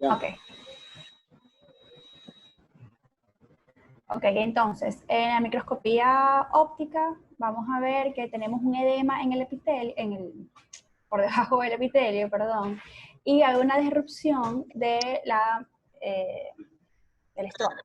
Ya. Ok. Ok, entonces, en la microscopía óptica vamos a ver que tenemos un edema en el epitelio, por debajo del epitelio, perdón, y hay una disrupción de del estroma.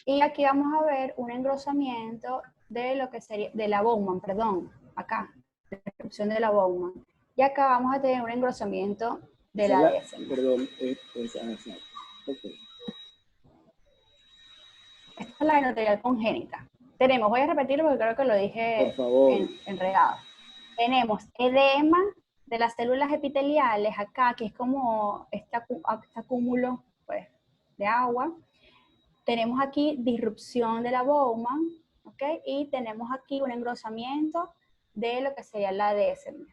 Y aquí vamos a ver un engrosamiento de lo que sería, de la Bowman, perdón, acá, la disrupción de la Bowman. Y acá vamos a tener un engrosamiento de la DSM. Perdón, así. Ok. Esta es la endotelial congénita. Tenemos, voy a repetirlo porque creo que lo dije Por favor. enredado. Tenemos edema de las células epiteliales acá, que es como este acúmulo pues, de agua. Tenemos aquí disrupción de la Bowman, ¿ok? Y tenemos aquí un engrosamiento de lo que sería la DSM,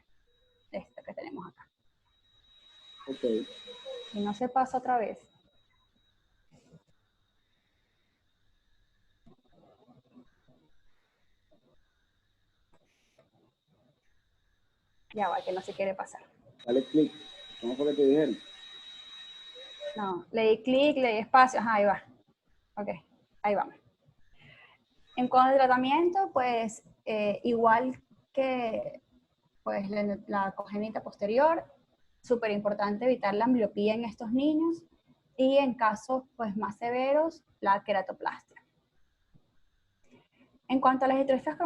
esto que tenemos acá. Ok. Y no se pasa otra vez. Ya va, que no se quiere pasar. Dale clic. ¿Cómo fue que te dijeron? No, le di clic, le di espacio, ajá, ahí va. Ok, ahí vamos. En cuanto al tratamiento, pues igual que pues, la congénita posterior, súper importante evitar la miopía en estos niños y en casos pues, más severos, la queratoplastia. En cuanto a las distrofias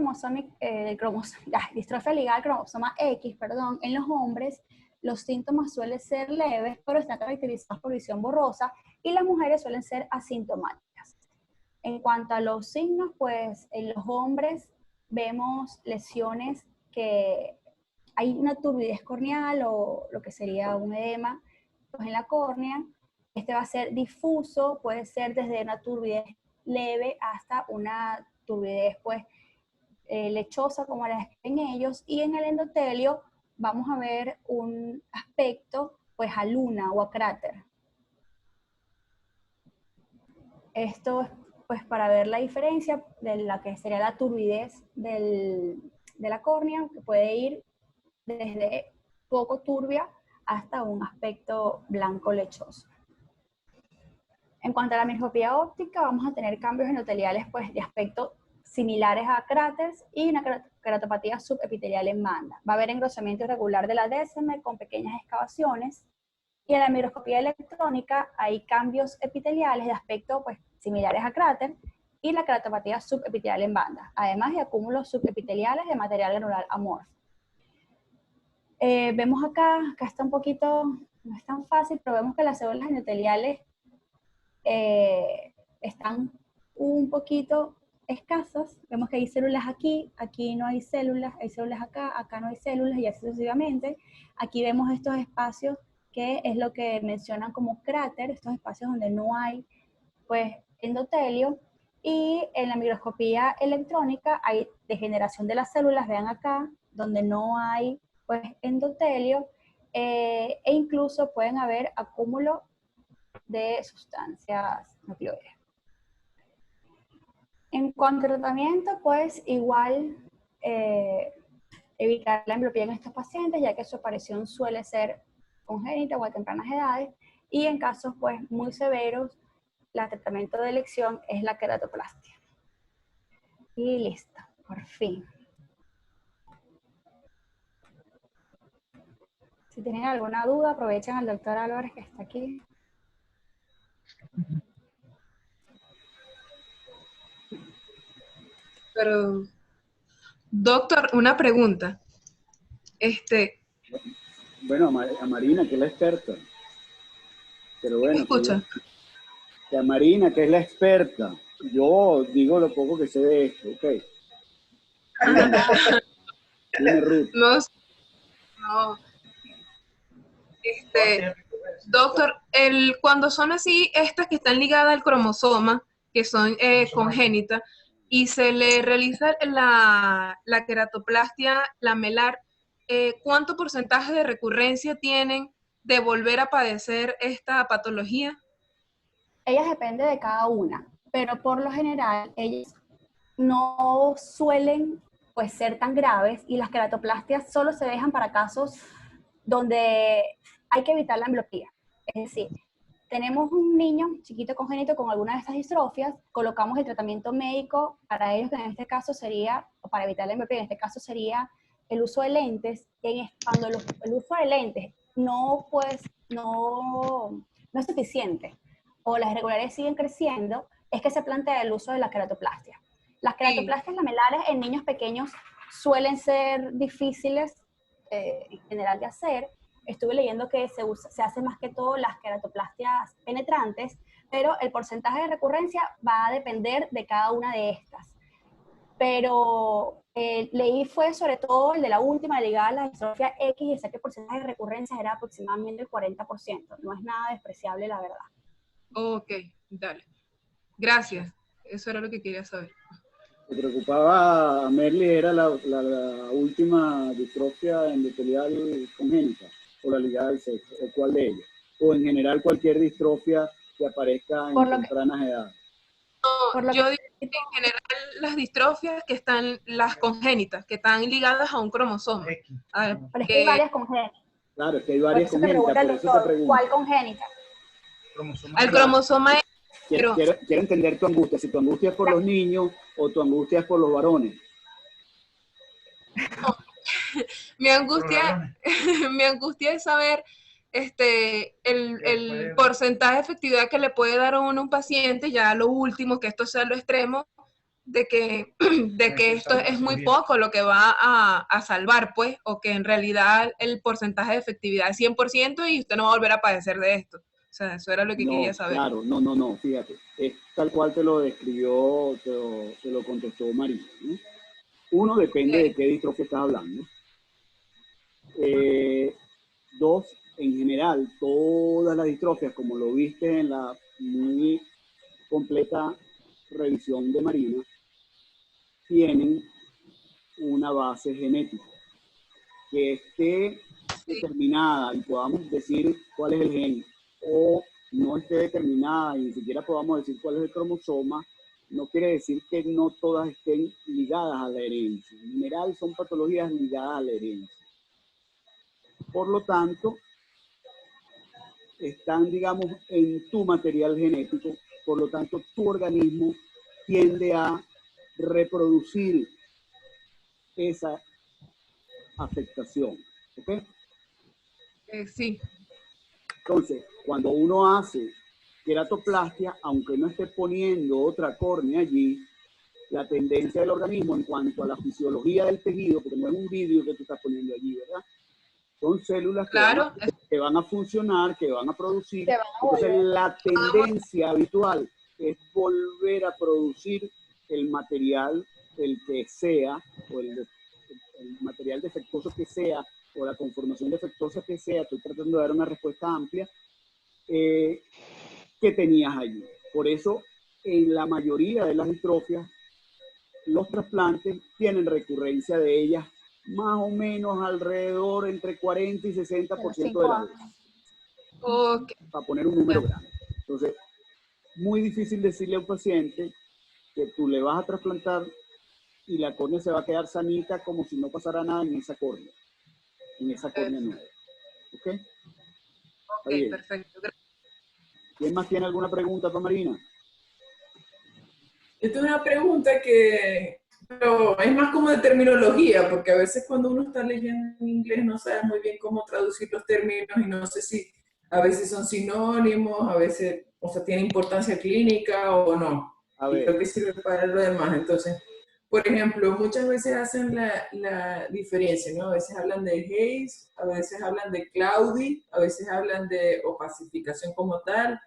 distrofia ligal cromosoma X, perdón, en los hombres los síntomas suelen ser leves, pero están caracterizados por visión borrosa y las mujeres suelen ser asintomáticas. En cuanto a los signos, pues en los hombres vemos lesiones que hay una turbidez corneal o lo que sería un edema pues en la córnea. Este va a ser difuso, puede ser desde una turbidez leve hasta una turbidez pues lechosa como la en ellos, y en el endotelio vamos a ver un aspecto pues a luna o a cráter. Esto es pues para ver la diferencia de la que sería la turbidez de la córnea, que puede ir desde poco turbia hasta un aspecto blanco lechoso. En cuanto a la microscopía óptica, vamos a tener cambios endoteliales pues, de aspecto similares a cráteres y una queratopatía subepitelial en banda. Va a haber engrosamiento irregular de la DSM con pequeñas excavaciones. Y en la microscopía electrónica hay cambios epiteliales de aspecto pues, similares a cráter y la queratopatía subepitelial en banda, además de acúmulos subepiteliales de material granular amorfo. Vemos acá está un poquito, no es tan fácil, pero vemos que las células endoteliales están un poquito escasas. Vemos que hay células aquí, aquí no hay células acá, acá no hay células y así sucesivamente. Aquí vemos estos espacios que es lo que mencionan como cráter, estos espacios donde no hay pues endotelio, y en la microscopía electrónica hay degeneración de las células, vean acá, donde no hay pues endotelio, e incluso pueden haber acúmulo de sustancias nucleares. En cuanto al tratamiento, pues igual evitar la embriopía en estos pacientes, ya que su aparición suele ser congénita o a tempranas edades, y en casos pues muy severos, el tratamiento de elección es la queratoplastia. Y listo, por fin. Si tienen alguna duda, aprovechen al doctor Álvarez que está aquí. Pero, doctor, una pregunta. Bueno, a Marina, que es la experta. Pero bueno, ¿Me escucha? que a Marina, que es la experta. Yo digo lo poco que sé de esto, ok. Dime, Ruth. No. Doctor, cuando son así, estas que están ligadas al cromosoma, que son congénitas, y se le realiza la queratoplastia lamelar, ¿cuánto porcentaje de recurrencia tienen de volver a padecer esta patología? Ellas depende de cada una, pero por lo general ellas no suelen pues ser tan graves y las queratoplastias solo se dejan para casos donde hay que evitar la ambliopía. Es decir, tenemos un niño chiquito congénito con alguna de estas distrofias, colocamos el tratamiento médico para ellos, que en este caso sería, o para evitar la ambliopía, en este caso sería el uso de lentes. Cuando el uso de lentes no es suficiente, o las irregularidades siguen creciendo, es que se plantea el uso de la queratoplastia. Las queratoplastias lamelares en niños pequeños suelen ser difíciles en general de hacer. Estuve leyendo que se hace más que todo las queratoplastias penetrantes, pero el porcentaje de recurrencia va a depender de cada una de estas. Pero leí fue sobre todo el de la última, ligada a la distrofia X, y sé que el porcentaje de recurrencia era aproximadamente el 40%. No es nada despreciable, la verdad. Ok, dale. Gracias. Eso era lo que quería saber. Me preocupaba a Merly era la última distrofia endotelial congénita, o la ligada al sexo, o cuál de ellas, o en general cualquier distrofia que aparezca en tempranas edades. No, yo digo que en general las distrofias que están, las congénitas, que están ligadas a un cromosoma. Pero es que hay varias congénitas. Claro, es que hay varias congénitas, por eso te pregunto. ¿Cuál congénita? El cromosoma es... Quiero entender tu angustia, si tu angustia es por los niños o tu angustia es por los varones. No, mi angustia es saber el porcentaje de efectividad que le puede dar a uno un paciente, ya lo último, que esto sea lo extremo, de que esto es muy poco lo que va a salvar, pues, o que en realidad el porcentaje de efectividad es 100% y usted no va a volver a padecer de esto. O sea, eso era lo que quería saber. Claro, no, fíjate, es tal cual te lo describió, te lo contestó María, ¿no? Uno, depende de qué distrofia estás hablando. Dos, en general, todas las distrofias, como lo viste en la muy completa revisión de Marina, tienen una base genética. Que esté determinada y podamos decir cuál es el gen, o no esté determinada y ni siquiera podamos decir cuál es el cromosoma, no quiere decir que no todas estén ligadas a la herencia. En general son patologías ligadas a la herencia. Por lo tanto, están, digamos, en tu material genético, por lo tanto, tu organismo tiende a reproducir esa afectación. ¿Ok? Sí. Entonces, cuando uno hace queratoplastia, aunque no esté poniendo otra córnea allí, la tendencia del organismo en cuanto a la fisiología del tejido, porque no es un vídeo que tú estás poniendo allí, ¿verdad? Son células que van a funcionar, que van a producir. Entonces, la tendencia habitual es volver a producir el material, el que sea, o el material defectuoso que sea, o la conformación defectuosa que sea. Estoy tratando de dar una respuesta amplia, que tenías allí. Por eso, en la mayoría de las distrofias, los trasplantes tienen recurrencia de ellas más o menos alrededor entre 40 y 60% de las veces. Okay. Para poner un número grande. Entonces, muy difícil decirle a un paciente que tú le vas a trasplantar y la córnea se va a quedar sanita como si no pasara nada en esa córnea nueva. ¿Ok? Ok, perfecto. ¿Quién más tiene alguna pregunta para Marina? Esta es una pregunta que pero es más como de terminología, porque a veces cuando uno está leyendo en inglés no sabe muy bien cómo traducir los términos y no sé si a veces son sinónimos, a veces, o sea, tiene importancia clínica o no. A ver. Y creo que sirve para lo demás. Entonces, por ejemplo, muchas veces hacen la diferencia, ¿no? A veces hablan de haze, a veces hablan de cloudy, a veces hablan de opacificación como tal.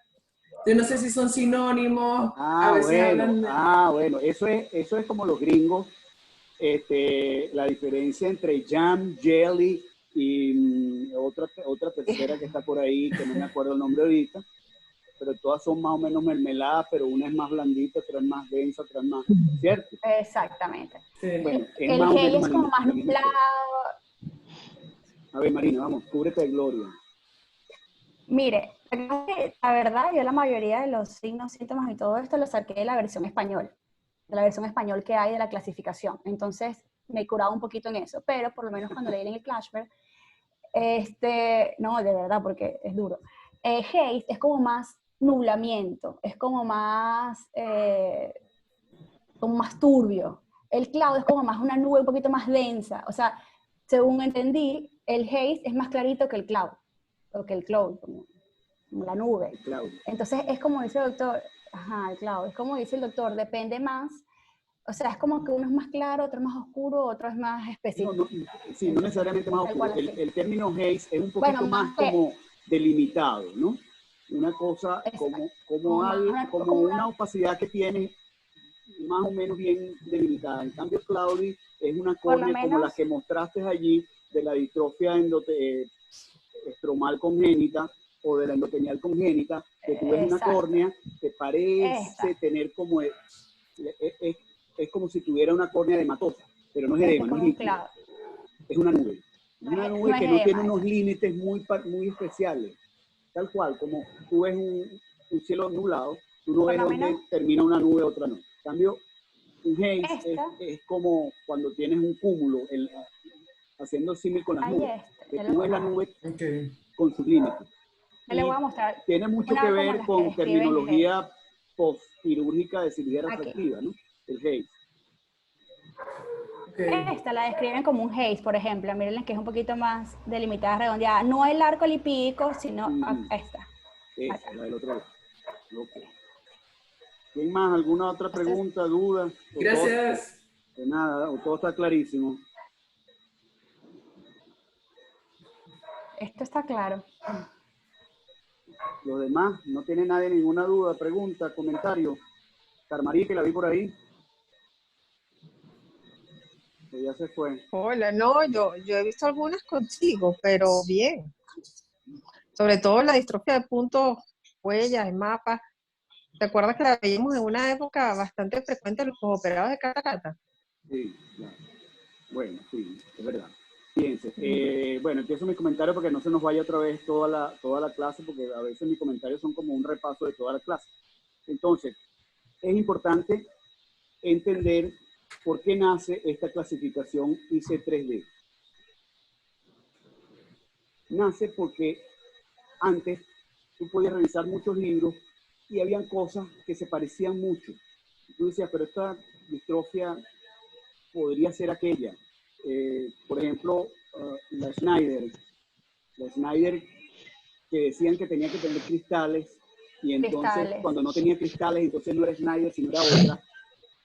Yo no sé si son sinónimos, a veces hablan de... bueno, eso es como los gringos, la diferencia entre jam, jelly y otra tercera que está por ahí, que no me acuerdo el nombre ahorita, pero todas son más o menos mermeladas, pero una es más blandita, otra es más densa, otra es más, ¿cierto? Exactamente. Sí. Bueno, el gel es como más nublado. A ver, Marina, vamos, cúbrete de gloria. Mire, la verdad, yo la mayoría de los signos, síntomas y todo esto lo saqué de la versión español, que hay de la clasificación. Entonces, me he curado un poquito en eso, pero por lo menos cuando leí en el Flashback, No, de verdad, porque es duro. Haze es como más nublamiento, es como más turbio. El cloud es como más una nube un poquito más densa. O sea, según entendí, el haze es más clarito que el cloud, o que el cloud, como la nube. El cloud. Entonces es como dice el doctor, el cloud, es como dice el doctor, depende más. O sea, es como que uno es más claro, otro es más oscuro, otro es más específico. Sí, no necesariamente más oscuro. El término haze es un poquito más como delimitado, ¿no? Una cosa como una opacidad que tiene más o menos bien delimitada. En cambio, cloudy es una córnea como la que mostraste allí de la distrofia estromal congénita o de la endotelial congénita, que tú ves una córnea que parece tener como... Es como si tuviera una córnea edematosa, pero no es edema, no es líquido. Es una nube. Una nube que no tiene unos límites muy especiales. Tal cual, como tú ves un cielo nublado, tú no ves dónde termina una nube, otra no. En cambio, un haze es como cuando tienes un cúmulo, haciendo símil con las nubes. Que tú ves la nube con sus límites. Le voy a mostrar. Tiene mucho que ver con terminología postquirúrgica de cirugía refractiva, ¿no? El haze. Esta la describen como un haze, por ejemplo. Miren que es un poquito más delimitada, redondeada. No el arco lipídico, sino esta. Esa, la del otro lado. Okay. ¿Quién más? ¿Alguna otra pregunta, duda? Gracias. De nada, o todo está clarísimo. Esto está claro. Los demás, ¿no tiene nadie ninguna duda, pregunta, comentario? Carmarí, que la vi por ahí. Que ya se fue. Hola, no, yo he visto algunas contigo, pero bien. Sobre todo la distrofia de puntos, huellas, mapas. ¿Te acuerdas que la veíamos en una época bastante frecuente en los operados de cataratas? Sí, claro. Bueno, sí, es verdad. Fíjense, bueno, empiezo mi comentario porque no se nos vaya otra vez toda la clase, porque a veces mis comentarios son como un repaso de toda la clase. Entonces, es importante entender por qué nace esta clasificación IC3D. Nace porque antes tú podías revisar muchos libros y habían cosas que se parecían mucho. Tú decías, pero esta distrofia podría ser aquella. Por ejemplo, la Schneider que decían que tenía que tener cristales y entonces cuando no tenía cristales entonces no era Schneider sino era otra.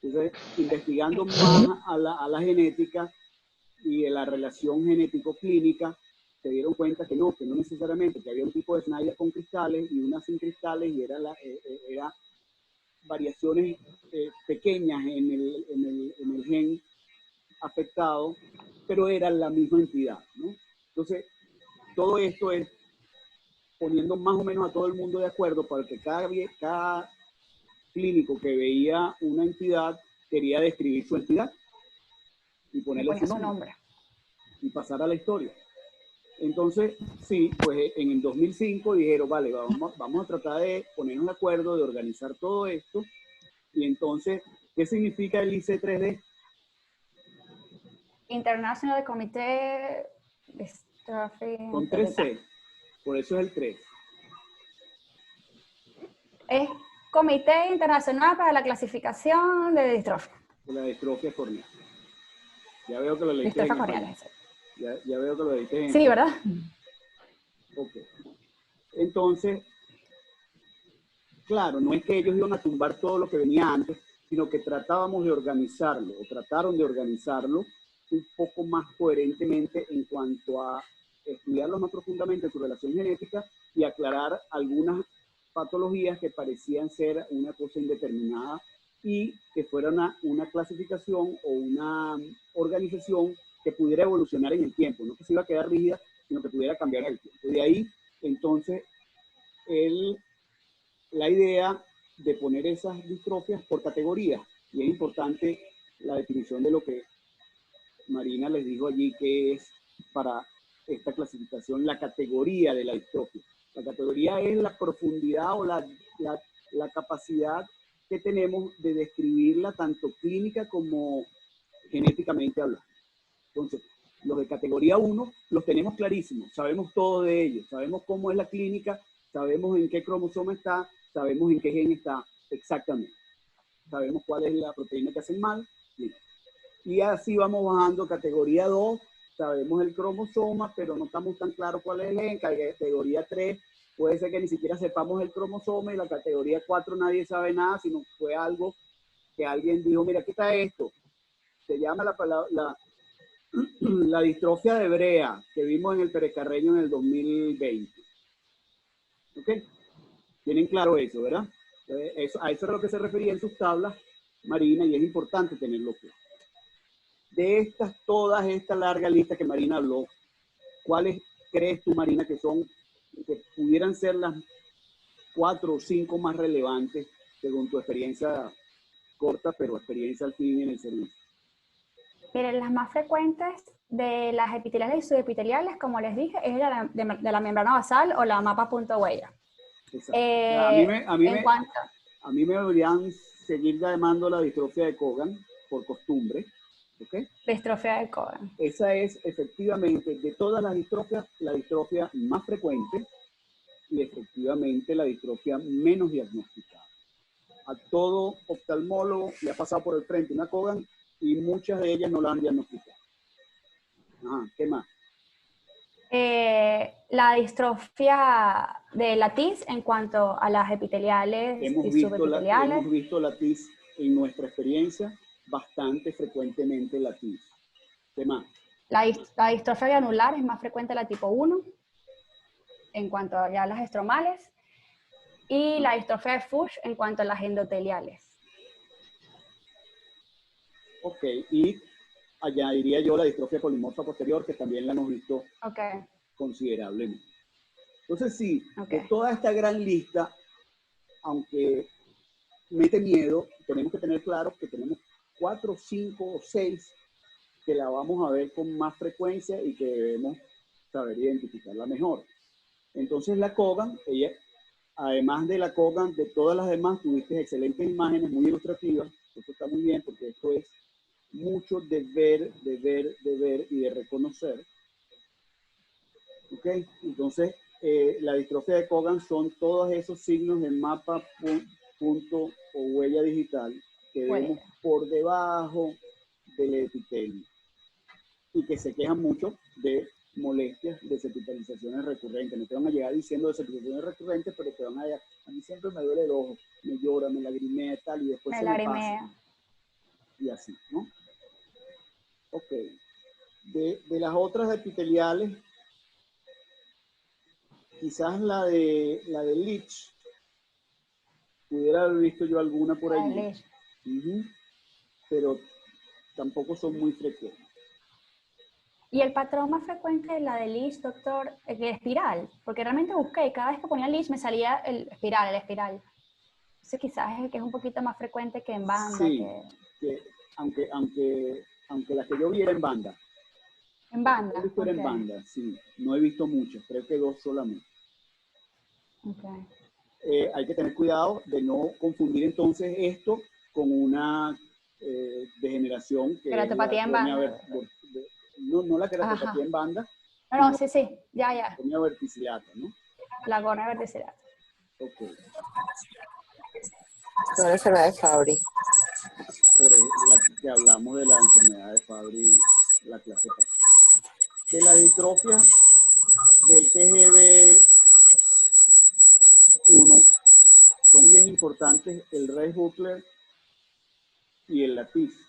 Entonces, investigando más a la genética y de la relación genético-clínica, se dieron cuenta que no necesariamente, que había un tipo de Schneider con cristales y una sin cristales y era variaciones pequeñas en el gen afectado, pero eran la misma entidad, ¿no? Entonces, todo esto es poniendo más o menos a todo el mundo de acuerdo para que cada clínico que veía una entidad quería describir su entidad y ponerle su nombre y pasar a la historia. Entonces, sí, pues en el 2005 dijeron, vale, vamos a tratar de ponernos de acuerdo, de organizar todo esto. Y entonces, ¿qué significa el IC3D? International Comité Con 3C, por eso es el 3. Es Comité Internacional para la Clasificación de Distrofia. De la distrofia corneal. Ya veo que lo leíste. Distrofia corneal. Ya veo que lo leíste. Sí, ¿verdad? Ok. Entonces, claro, no es que ellos iban a tumbar todo lo que venía antes, sino que tratábamos de organizarlo, o trataron de organizarlo un poco más coherentemente en cuanto a estudiarlo más profundamente su relación genética y aclarar algunas patologías que parecían ser una cosa indeterminada y que fuera una clasificación o una organización que pudiera evolucionar en el tiempo, no que se iba a quedar rígida, sino que pudiera cambiar en el tiempo. De ahí, entonces, la idea de poner esas distrofias por categorías. Y es importante la definición de lo que Marina les dijo allí, que es para esta clasificación la categoría de la distrofia. La categoría es la profundidad o la capacidad que tenemos de describirla tanto clínica como genéticamente hablando. Entonces, Los de categoría 1 los tenemos clarísimos, sabemos todo de ellos, sabemos cómo es la clínica, sabemos en qué cromosoma está, sabemos en qué gen está exactamente. Sabemos cuál es la proteína que hacen mal. Y así vamos bajando. Categoría 2, sabemos el cromosoma, pero no estamos tan claros cuál es el gen. Categoría 3, puede ser que ni siquiera sepamos el cromosoma. Y la categoría 4 nadie sabe nada, sino fue algo que alguien dijo, mira, aquí está esto. Se llama la distrofia de Brea, que vimos en el Perecarreño en el 2020. ¿Ok? Tienen claro eso, ¿verdad? A eso es a lo que se refería en sus tablas, Marina, y es importante tenerlo claro. De todas esta larga lista que Marina habló, ¿cuáles crees tú, Marina, que pudieran ser las 4 o 5 más relevantes según tu experiencia corta, pero experiencia al fin en el servicio? Miren, las más frecuentes de las epiteliales y subepiteliales, como les dije, es de la membrana basal o la mapa.huella. A mí me deberían seguir llamando la distrofia de Cogan por costumbre. ¿Okay? Distrofia de Cogan. Esa es efectivamente de todas las distrofias la distrofia más frecuente y efectivamente la distrofia menos diagnosticada. A todo oftalmólogo le ha pasado por el frente una Cogan y muchas de ellas no la han diagnosticado. Ajá, ¿qué más? La distrofia de la TIS en cuanto a las epiteliales y subepiteliales. Hemos visto la TIS en nuestra experiencia bastante frecuentemente la TIS. ¿Qué más? La distrofia granular es más frecuente la tipo 1 en cuanto a ya las estromales y la distrofia de Fuchs en cuanto a las endoteliales. Ok, y añadiría yo la distrofia polimorfa posterior, que también la hemos visto considerablemente. Entonces sí, de toda esta gran lista, aunque mete miedo, tenemos que tener claro que tenemos 4, 5 o 6 que la vamos a ver con más frecuencia y que debemos saber identificarla mejor. Entonces la Cogan, ella, además de la Cogan, de todas las demás, tuviste excelentes imágenes muy ilustrativas. Esto está muy bien porque esto es mucho de ver y de reconocer. ¿Ok? Entonces, la distrofia de Cogan son todos esos signos de mapa, punto o huella digital que vemos por debajo del epitelio y que se quejan mucho de molestias de sepitalizaciones recurrentes. No te van a llegar diciendo de sepitalizaciones recurrentes, pero te van a llegar, a mí siempre me duele el ojo, me llora, me lagrimea, tal, y después se me pasa. Y así, ¿no? Ok. De las otras epiteliales, quizás la de Leach, pudiera haber visto yo alguna por ahí. Pero tampoco son muy frecuentes. Y el patrón más frecuente de la de Leach, doctor, es el espiral, porque realmente busqué y cada vez que ponía Leach me salía el espiral. Entonces quizás es el que es un poquito más frecuente que en banda. Sí, que aunque la que yo vi era en banda. ¿En banda? Yo he visto en banda, sí. No he visto muchas, creo que 2 solamente. Hay que tener cuidado de no confundir entonces esto con una degeneración que queratopatía en banda. No la queratopatía en banda. No, sí, ya. La cornea verticillata, ¿no? La cornea verticillata. Ok. La enfermedad de Fabry. Sobre la que hablamos de la enfermedad de Fabry, la clase P. De la distrofia del TGB1 son bien importantes el Rey-Hückler y el Lattice.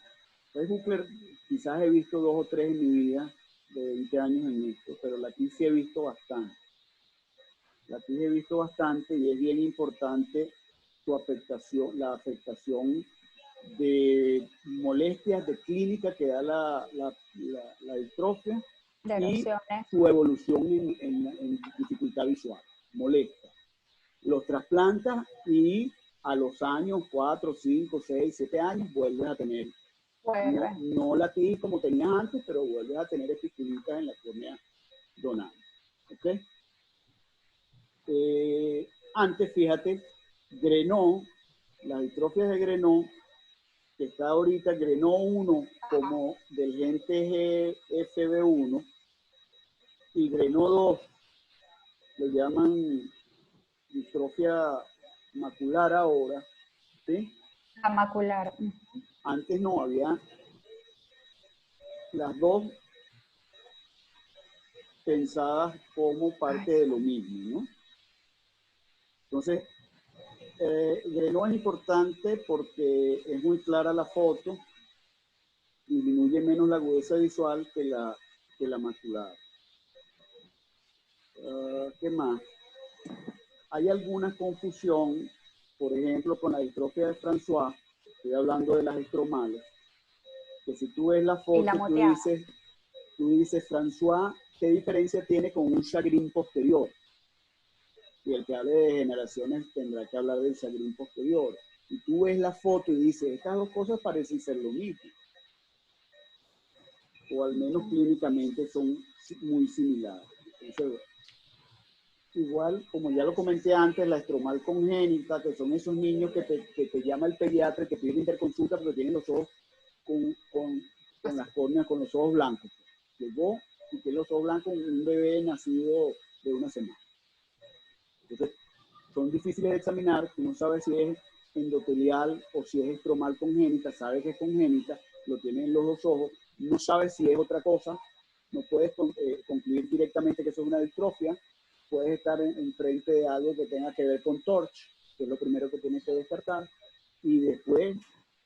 Rey-Hückler quizás he visto 2 o 3 en mi vida de 20 años en esto, pero Lattice sí he visto bastante. Lattice he visto bastante y es bien importante su afectación, la afectación de molestias de clínica que da la distrofia y su evolución en dificultad visual, molesta. Los trasplantas y a los años 4, 5, 6, 7 años vuelves a tener, no Lattice como tenías antes, pero vuelves a tener epiculitas en la córnea donada. ¿Ok? Antes, fíjate, Grenot, las distrofias de Grenot que está ahorita, Grenó 1 como del gen TGFB1 y Grenó 2 lo llaman distrofia macular ahora, ¿sí? La macular. Antes no había las dos pensadas como parte de lo mismo, ¿no? Entonces, Grenó es importante porque es muy clara la foto, disminuye menos la agudeza visual que la macular. ¿Qué más? Hay alguna confusión, por ejemplo, con la distrofia de François, estoy hablando de las estromales, que si tú ves la foto, tú dices, François, ¿qué diferencia tiene con un chagrin posterior? Y el que hable de degeneraciones tendrá que hablar del chagrin posterior. Y tú ves la foto y dices, estas dos cosas parecen ser lo mismo. O al menos clínicamente son muy similares. Entonces, igual, como ya lo comenté antes, la estromal congénita, que son esos niños que te llama el pediatra, que pide interconsulta porque tienen los ojos con las córneas, con los ojos blancos. Llegó y tiene los ojos blancos un bebé nacido de 1 semana. Entonces, son difíciles de examinar, tú no sabes si es endotelial o si es estromal congénita, sabes que es congénita, lo tienen en los dos ojos, no sabes si es otra cosa, no puedes concluir directamente que eso es una distrofia, puedes estar en frente de algo que tenga que ver con TORCH, que es lo primero que tienes que descartar, y después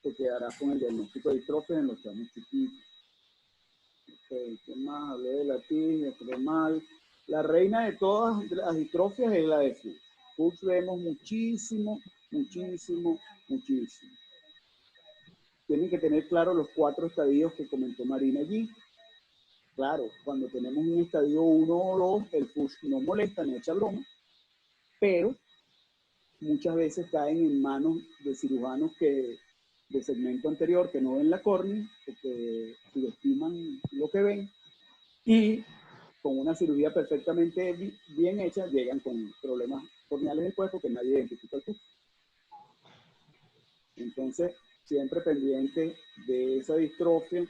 te quedarás con el diagnóstico de distrofia en los chamos chiquitos. Okay, ¿qué más? Hablé de la TIS, estromal. La reina de todas las distrofias es la de Fuchs. Fuchs vemos muchísimo. Tienen que tener claro los 4 estadios que comentó Marina allí. Claro, cuando tenemos un estadio 1 o 2, el Fuchs no molesta ni echa broma, pero muchas veces caen en manos de cirujanos de segmento anterior que no ven la córnea, que subestiman lo que ven, y con una cirugía perfectamente bien hecha llegan con problemas corneales después porque nadie identifica el Fuchs. Entonces, siempre pendiente de esa distrofia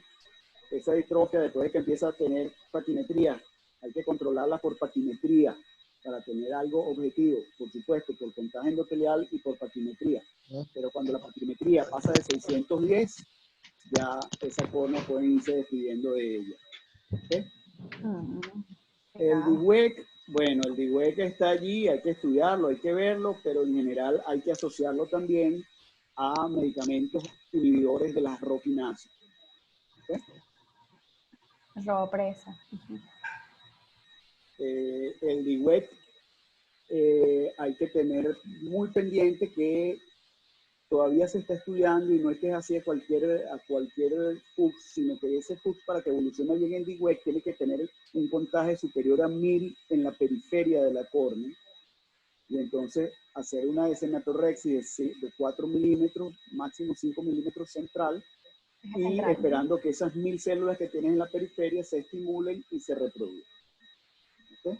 después de que empieza a tener paquimetría, hay que controlarla por paquimetría para tener algo objetivo, por supuesto, por contagio endotelial y por paquimetría. Pero cuando la paquimetría pasa de 610, ya esa córnea pueden irse despidiendo de ella. ¿Okay? El DIWEC, bueno, el DIWEC está allí, hay que estudiarlo, hay que verlo, pero en general hay que asociarlo también a medicamentos inhibidores de las roquinasas. ¿Okay? Ropresa. El DIWEC hay que tener muy pendiente que todavía se está estudiando y no es que es así a cualquier Fuchs, sino que ese Fuchs para que evolucione bien en DIWEC tiene que tener un puntaje superior a 1000 en la periferia de la córnea y entonces hacer una esematorrexis de 4 milímetros, máximo 5 milímetros central y esperando que esas 1000 células que tienes en la periferia se estimulen y se reproduzcan. ¿Okay?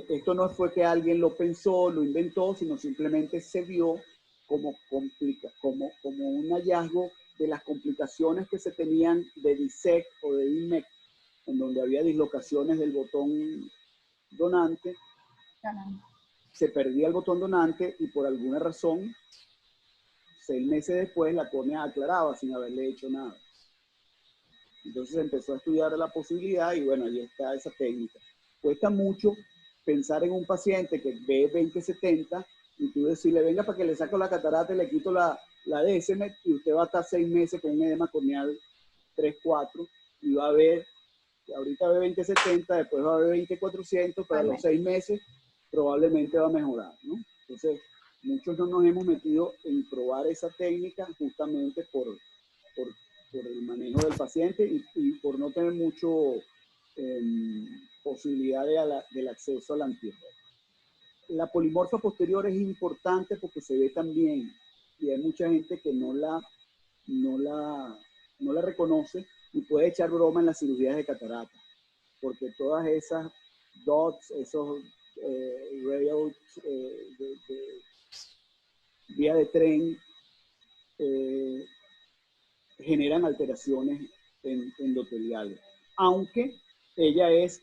Esto no fue que alguien lo pensó, lo inventó, sino simplemente se vio como un hallazgo de las complicaciones que se tenían de DISEC o de IMEC, en donde había dislocaciones del botón donante, se perdía el botón donante y por alguna razón, 6 meses después, la córnea aclaraba sin haberle hecho nada. Entonces empezó a estudiar la posibilidad y bueno, ahí está esa técnica. Cuesta mucho pensar en un paciente que ve 20/70 y tú decirle, venga para que le saco la catarata y le quito la DSM y usted va a estar 6 meses con un edema corneal 3-4 y va a ver, ahorita ve 20/70, después va a ver 20/400, pero a los 6 meses probablemente va a mejorar, ¿no? Entonces, muchos no nos hemos metido en probar esa técnica justamente por el manejo del paciente y por no tener mucho posibilidad del acceso al antídoto. La polimorfa posterior es importante porque se ve también y hay mucha gente que no la reconoce y puede echar broma en las cirugías de catarata porque todas esas dots, esos rails de vía de tren generan alteraciones endoteliales, aunque ella es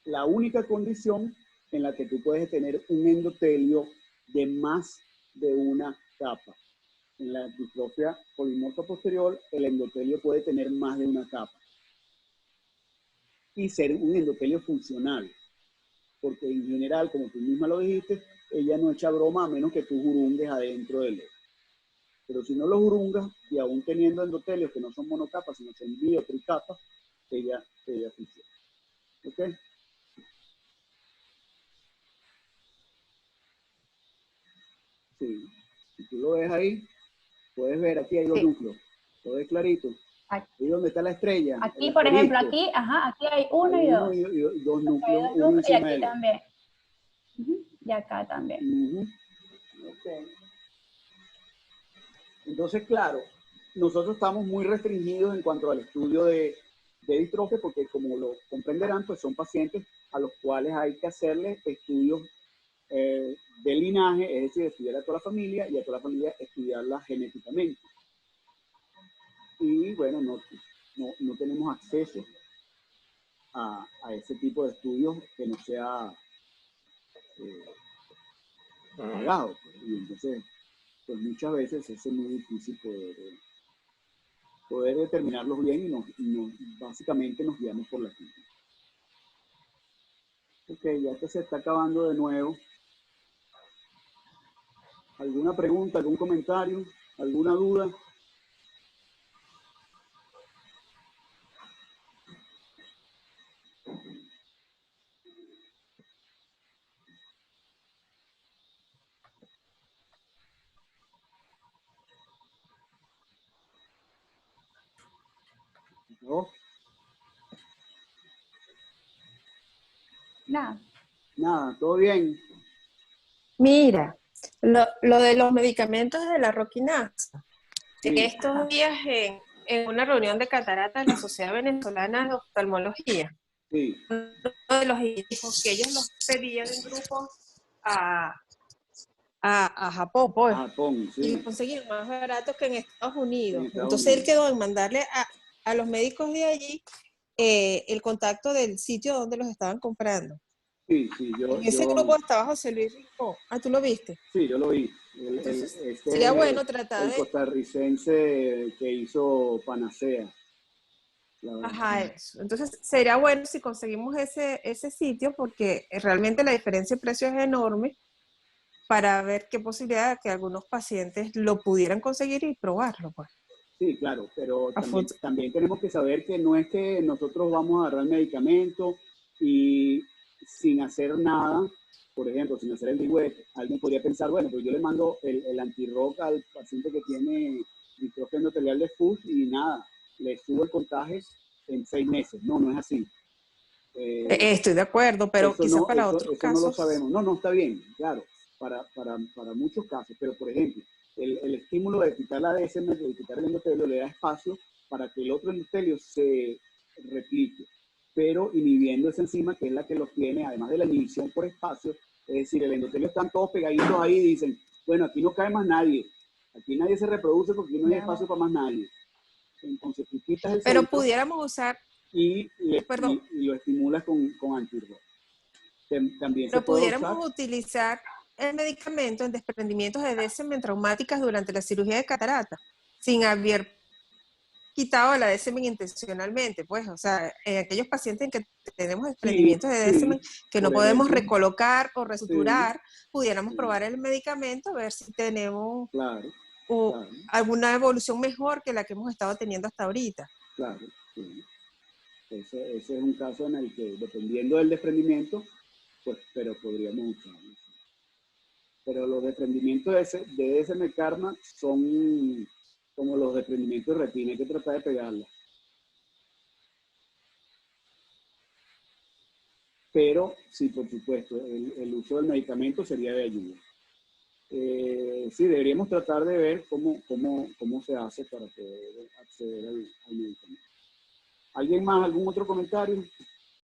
la única condición en la que tú puedes tener un endotelio de más de una capa. En la distrofia polimorfa posterior, el endotelio puede tener más de una capa y ser un endotelio funcional, porque en general, como tú misma lo dijiste, ella no echa broma a menos que tú jurungues adentro del dedo. Pero si no lo jurungas, y aún teniendo endotelios que no son monocapas, sino son bi o tricapas, ella funciona. ¿Ok? Sí. Si tú lo ves ahí, puedes ver, aquí hay dos núcleos. Todo es clarito. Ahí donde está la estrella. Aquí, por ejemplo, aquí hay uno hay y dos. Y dos núcleos, Hay dos uno núcleos y encima aquí del otro. también. Y acá también. Okay. Entonces, claro, nosotros estamos muy restringidos en cuanto al estudio de distrofia, porque como lo comprenderán, pues son pacientes a los cuales hay que hacerles estudios de linaje, es decir, estudiar a toda la familia y a toda la familia estudiarla genéticamente. Y bueno, no tenemos acceso a ese tipo de estudios que no sea pagado. Y entonces, pues muchas veces es muy difícil poder determinarlos bien y básicamente nos guiamos por la química. Ok, ya que se está acabando de nuevo. ¿Alguna pregunta, algún comentario, alguna duda? ¿No? Nada, todo bien. Mira, lo de los medicamentos de la roquinasa. Sí. Estos días en una reunión de cataratas de la Sociedad Venezolana de Oftalmología, Sí. uno de los hijos que ellos los pedían en grupo a Japón, pues. A Japón, sí. Y los conseguían más baratos que en Estados Unidos. Estados Entonces Unidos. él quedó en mandarle a los médicos de allí el contacto del sitio donde los estaban comprando. Sí, En ese grupo estaba José Luis Rincón. Ah, ¿tú lo viste? Sí, yo lo vi. Sería bueno tratar el costarricense que hizo Panacea. Ajá, eso. Entonces sería bueno si conseguimos ese sitio porque realmente la diferencia de precio es enorme para ver qué posibilidad de que algunos pacientes lo pudieran conseguir y probarlo, pues. Sí, claro, pero también tenemos que saber que no es que nosotros vamos a agarrar el medicamento y sin hacer nada, por ejemplo, sin hacer el DWET, alguien podría pensar, bueno, pues yo le mando el anti-ROC al paciente que tiene distrofia endotelial de FUS y nada, le subo el contagio en 6 meses. No, no es así. Estoy de acuerdo, pero quizás para otros casos. No lo sabemos. No, está bien, claro, para muchos casos, pero por ejemplo, el estímulo de quitar la DSM, de quitar el endotelio, le da espacio para que el otro endotelio se replique, pero inhibiendo esa enzima que es la que los tiene, además de la inhibición por espacio, es decir, el endotelio están todos pegaditos ahí y dicen, bueno, aquí no cae más nadie, aquí nadie se reproduce porque no hay espacio para más nadie. Entonces tú quitas el pero centro pudiéramos usar y lo estimulas con antirro. También pero se puede pudiéramos utilizar el medicamento en desprendimientos de DSM traumáticas durante la cirugía de catarata, sin haber quitado la DSM intencionalmente, pues, o sea, en aquellos pacientes en que tenemos desprendimientos de DSM que no podemos recolocar o resuturar, pudiéramos probar el medicamento, a ver si tenemos alguna evolución mejor que la que hemos estado teniendo hasta ahorita. Claro, sí. Ese es un caso en el que, dependiendo del desprendimiento, pues, pero podríamos usarlo. Pero los desprendimientos de DSM Karma son como los desprendimientos de retina, hay que tratar de pegarla. Pero sí, por supuesto, el uso del medicamento sería de ayuda. Sí, deberíamos tratar de ver cómo se hace para poder acceder al medicamento. ¿Alguien más? ¿Algún otro comentario?